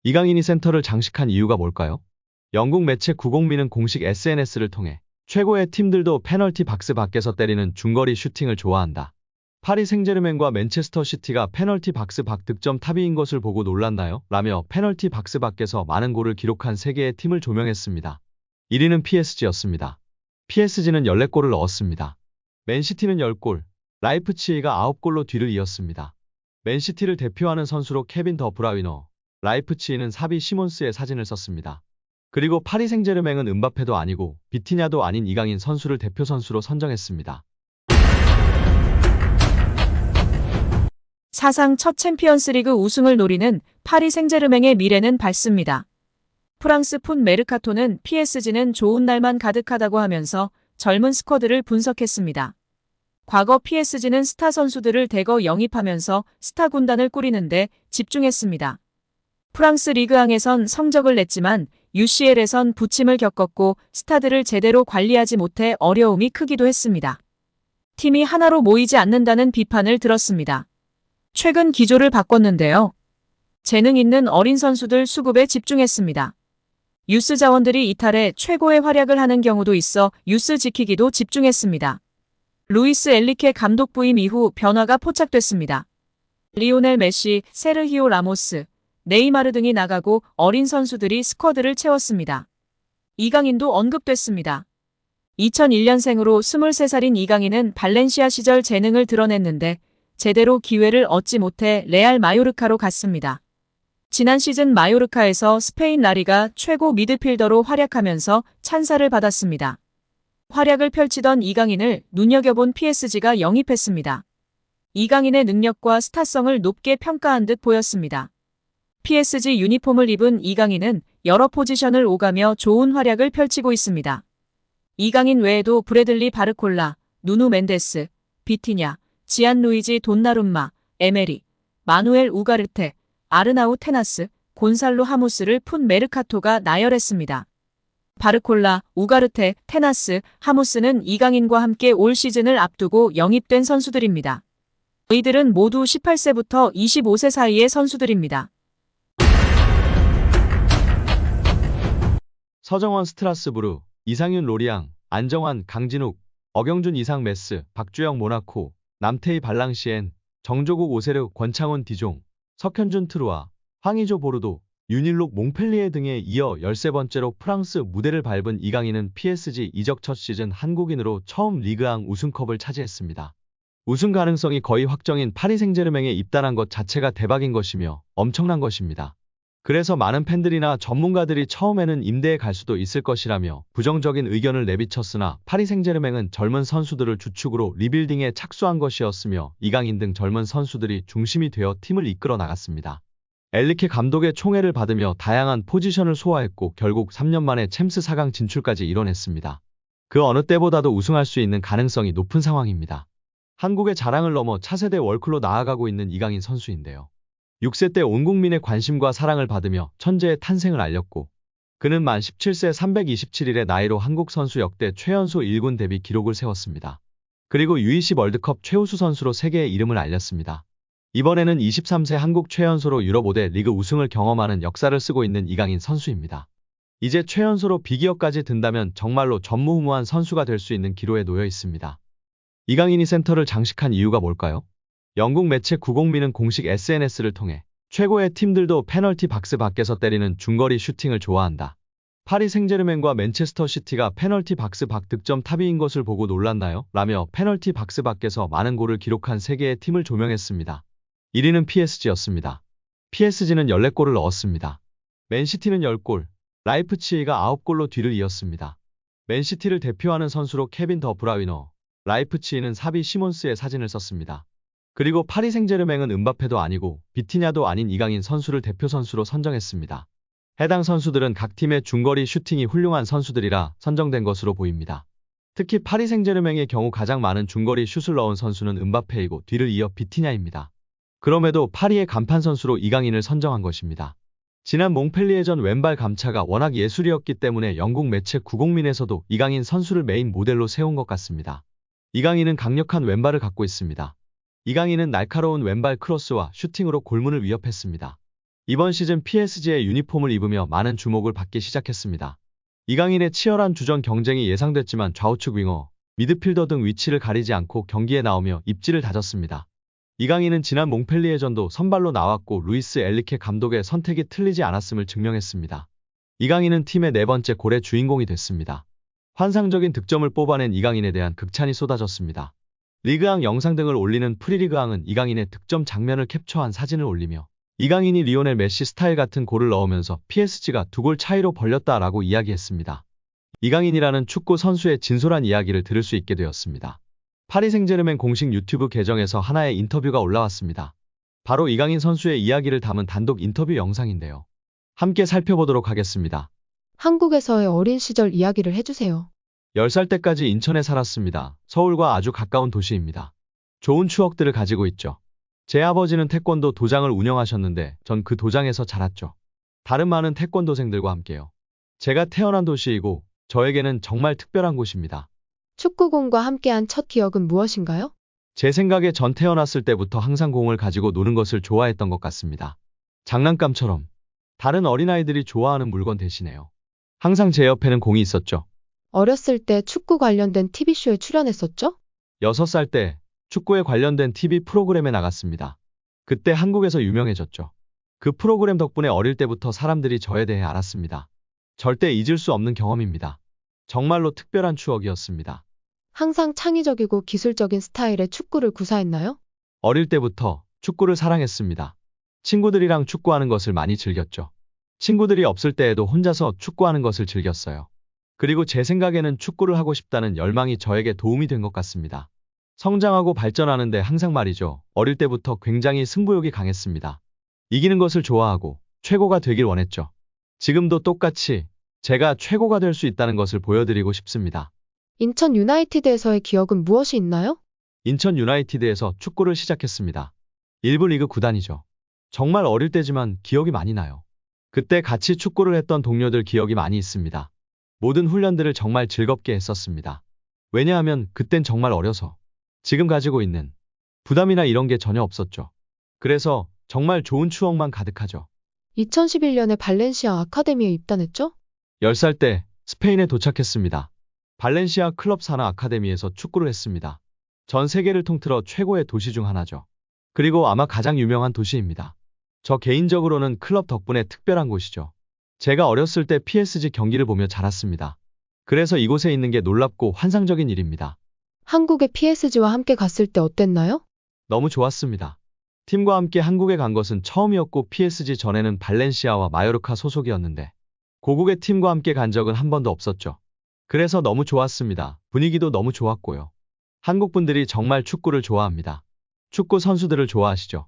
이강인이 센터를 장식한 이유가 뭘까요? 영국 매체 90미는 공식 SNS를 통해 최고의 팀들도 페널티 박스 밖에서 때리는 중거리 슈팅을 좋아한다. 파리 생제르맹과 맨체스터 시티가 페널티 박스 밖 득점 탑위인 것을 보고 놀랐나요? 라며 페널티 박스 밖에서 많은 골을 기록한 3개의 팀을 조명했습니다. 1위는 PSG였습니다. PSG는 14골을 넣었습니다. 맨시티는 10골, 라이프치히가 9골로 뒤를 이었습니다. 맨시티를 대표하는 선수로 케빈 더 브라위너, 라이프치히는 사비 시몬스의 사진을 썼습니다. 그리고 파리 생제르맹은 음바페도 아니고 비티냐도 아닌 이강인 선수를 대표 선수로 선정했습니다. 사상 첫 챔피언스리그 우승을 노리는 파리 생제르맹의 미래는 밝습니다. 프랑스 풋 메르카토는 PSG는 좋은 날만 가득하다고 하면서 젊은 스쿼드를 분석했습니다. 과거 PSG는 스타 선수들을 대거 영입하면서 스타 군단을 꾸리는데 집중했습니다. 프랑스 리그앙에선 성적을 냈지만 UCL에선 부침을 겪었고 스타들을 제대로 관리하지 못해 어려움이 크기도 했습니다. 팀이 하나로 모이지 않는다는 비판을 들었습니다. 최근 기조를 바꿨는데요. 재능 있는 어린 선수들 수급에 집중했습니다. 유스 자원들이 이탈해 최고의 활약을 하는 경우도 있어 유스 지키기도 집중했습니다. 루이스 엘리케 감독 부임 이후 변화가 포착됐습니다. 리오넬 메시, 세르히오 라모스, 네이마르 등이 나가고 어린 선수들이 스쿼드를 채웠습니다. 이강인도 언급됐습니다. 2001년생으로 23살인 이강인은 발렌시아 시절 재능을 드러냈는데 제대로 기회를 얻지 못해 레알 마요르카로 갔습니다. 지난 시즌 마요르카에서 스페인 라리가 최고 미드필더로 활약하면서 찬사를 받았습니다. 활약을 펼치던 이강인을 눈여겨본 PSG가 영입했습니다. 이강인의 능력과 스타성을 높게 평가한 듯 보였습니다. PSG 유니폼을 입은 이강인은 여러 포지션을 오가며 좋은 활약을 펼치고 있습니다. 이강인 외에도 브래들리 바르콜라, 누누 멘데스, 비티냐, 지안루이지 돈나룸마, 에메리, 마누엘 우가르테, 아르나우 테나스, 곤살로 하무스를 풋 메르카토가 나열했습니다. 바르콜라, 우가르테, 테나스, 하무스는 이강인과 함께 올 시즌을 앞두고 영입된 선수들입니다. 이들은 모두 18세부터 25세 사이의 선수들입니다. 서정원 스트라스부르, 이상윤 로리앙, 안정환 강진욱, 어경준 이상 메스, 박주영 모나코, 남태희 발랑시엔, 정조국 오세르 권창훈 디종, 석현준 트루아, 황의조 보르도, 윤일록 몽펠리에 등에 이어 13번째로 프랑스 무대를 밟은 이강인은 PSG 이적 첫 시즌 한국인으로 처음 리그앙 우승컵을 차지했습니다. 우승 가능성이 거의 확정인 파리 생제르맹에 입단한 것 자체가 대박인 것이며 엄청난 것입니다. 그래서 많은 팬들이나 전문가들이 처음에는 임대에 갈 수도 있을 것이라며 부정적인 의견을 내비쳤으나 파리 생제르맹은 젊은 선수들을 주축으로 리빌딩에 착수한 것이었으며 이강인 등 젊은 선수들이 중심이 되어 팀을 이끌어 나갔습니다. 엘리케 감독의 총애를 받으며 다양한 포지션을 소화했고 결국 3년 만에 챔스 4강 진출까지 이뤄냈습니다. 그 어느 때보다도 우승할 수 있는 가능성이 높은 상황입니다. 한국의 자랑을 넘어 차세대 월클로 나아가고 있는 이강인 선수인데요. 6세 때 온 국민의 관심과 사랑을 받으며 천재의 탄생을 알렸고 그는 만 17세 327일의 나이로 한국 선수 역대 최연소 1군 데뷔 기록을 세웠습니다. 그리고 U20 월드컵 최우수 선수로 세계의 이름을 알렸습니다. 이번에는 23세 한국 최연소로 유럽 5대 리그 우승을 경험하는 역사를 쓰고 있는 이강인 선수입니다. 이제 최연소로 비기업까지 든다면 정말로 전무후무한 선수가 될 수 있는 기로에 놓여 있습니다. 이강인이 센터를 장식한 이유가 뭘까요? 영국 매체 90미는 공식 SNS를 통해 최고의 팀들도 페널티 박스 밖에서 때리는 중거리 슈팅을 좋아한다. 파리 생제르맹과 맨체스터 시티가 페널티 박스 밖 득점 탑위인 것을 보고 놀랐나요? 라며 페널티 박스 밖에서 많은 골을 기록한 3개의 팀을 조명했습니다. 1위는 PSG였습니다. PSG는 14골을 넣었습니다. 맨시티는 10골, 라이프치히가 9골로 뒤를 이었습니다. 맨시티를 대표하는 선수로 케빈 더 브라위너, 라이프치히는 사비 시몬스의 사진을 썼습니다. 그리고 파리 생제르맹은 음바페도 아니고 비티냐도 아닌 이강인 선수를 대표 선수로 선정했습니다. 해당 선수들은 각 팀의 중거리 슈팅이 훌륭한 선수들이라 선정된 것으로 보입니다. 특히 파리 생제르맹의 경우 가장 많은 중거리 슛을 넣은 선수는 음바페이고 뒤를 이어 비티냐입니다. 그럼에도 파리의 간판 선수로 이강인을 선정한 것입니다. 지난 몽펠리에전 왼발 감차가 워낙 예술이었기 때문에 영국 매체 90민에서도 이강인 선수를 메인 모델로 세운 것 같습니다. 이강인은 강력한 왼발을 갖고 있습니다. 이강인은 날카로운 왼발 크로스와 슈팅으로 골문을 위협했습니다. 이번 시즌 PSG의 유니폼을 입으며 많은 주목을 받기 시작했습니다. 이강인의 치열한 주전 경쟁이 예상됐지만 좌우측 윙어, 미드필더 등 위치를 가리지 않고 경기에 나오며 입지를 다졌습니다. 이강인은 지난 몽펠리에전도 선발로 나왔고 루이스 엘리케 감독의 선택이 틀리지 않았음을 증명했습니다. 이강인은 팀의 4번째 골의 주인공이 됐습니다. 환상적인 득점을 뽑아낸 이강인에 대한 극찬이 쏟아졌습니다. 리그앙 영상 등을 올리는 프리리그앙은 이강인의 득점 장면을 캡처한 사진을 올리며 이강인이 리오넬 메시 스타일 같은 골을 넣으면서 PSG가 2골 차이로 벌렸다라고 이야기했습니다. 이강인이라는 축구 선수의 진솔한 이야기를 들을 수 있게 되었습니다. 파리 생제르맹 공식 유튜브 계정에서 하나의 인터뷰가 올라왔습니다. 바로 이강인 선수의 이야기를 담은 단독 인터뷰 영상인데요. 함께 살펴보도록 하겠습니다. 한국에서의 어린 시절 이야기를 해주세요. 10살 때까지 인천에 살았습니다. 서울과 아주 가까운 도시입니다. 좋은 추억들을 가지고 있죠. 제 아버지는 태권도 도장을 운영하셨는데 전 그 도장에서 자랐죠. 다른 많은 태권도생들과 함께요. 제가 태어난 도시이고 저에게는 정말 특별한 곳입니다. 축구공과 함께한 첫 기억은 무엇인가요? 제 생각에 전 태어났을 때부터 항상 공을 가지고 노는 것을 좋아했던 것 같습니다. 장난감처럼 다른 어린아이들이 좋아하는 물건 대신에요. 항상 제 옆에는 공이 있었죠. 어렸을 때 축구 관련된 TV쇼에 출연했었죠? 6살 때 축구에 관련된 TV 프로그램에 나갔습니다. 그때 한국에서 유명해졌죠. 그 프로그램 덕분에 어릴 때부터 사람들이 저에 대해 알았습니다. 절대 잊을 수 없는 경험입니다. 정말로 특별한 추억이었습니다. 항상 창의적이고 기술적인 스타일의 축구를 구사했나요? 어릴 때부터 축구를 사랑했습니다. 친구들이랑 축구하는 것을 많이 즐겼죠. 친구들이 없을 때에도 혼자서 축구하는 것을 즐겼어요. 그리고 제 생각에는 축구를 하고 싶다는 열망이 저에게 도움이 된 것 같습니다. 성장하고 발전하는데 항상 말이죠. 어릴 때부터 굉장히 승부욕이 강했습니다. 이기는 것을 좋아하고 최고가 되길 원했죠. 지금도 똑같이 제가 최고가 될 수 있다는 것을 보여드리고 싶습니다. 인천 유나이티드에서의 기억은 무엇이 있나요? 인천 유나이티드에서 축구를 시작했습니다. 1부 리그 구단이죠. 정말 어릴 때지만 기억이 많이 나요. 그때 같이 축구를 했던 동료들 기억이 많이 있습니다. 모든 훈련들을 정말 즐겁게 했었습니다. 왜냐하면 그땐 정말 어려서 지금 가지고 있는 부담이나 이런 게 전혀 없었죠. 그래서 정말 좋은 추억만 가득하죠. 2011년에 발렌시아 아카데미에 입단했죠? 10살 때 스페인에 도착했습니다. 발렌시아 클럽 사나 아카데미에서 축구를 했습니다. 전 세계를 통틀어 최고의 도시 중 하나죠. 그리고 아마 가장 유명한 도시입니다. 저 개인적으로는 클럽 덕분에 특별한 곳이죠. 제가 어렸을 때 PSG 경기를 보며 자랐습니다. 그래서 이곳에 있는 게 놀랍고 환상적인 일입니다. 한국의 PSG와 함께 갔을 때 어땠나요? 너무 좋았습니다. 팀과 함께 한국에 간 것은 처음이었고 PSG 전에는 발렌시아와 마요르카 소속이었는데 고국의 팀과 함께 간 적은 한 번도 없었죠. 그래서 너무 좋았습니다. 분위기도 너무 좋았고요. 한국 분들이 정말 축구를 좋아합니다. 축구 선수들을 좋아하시죠.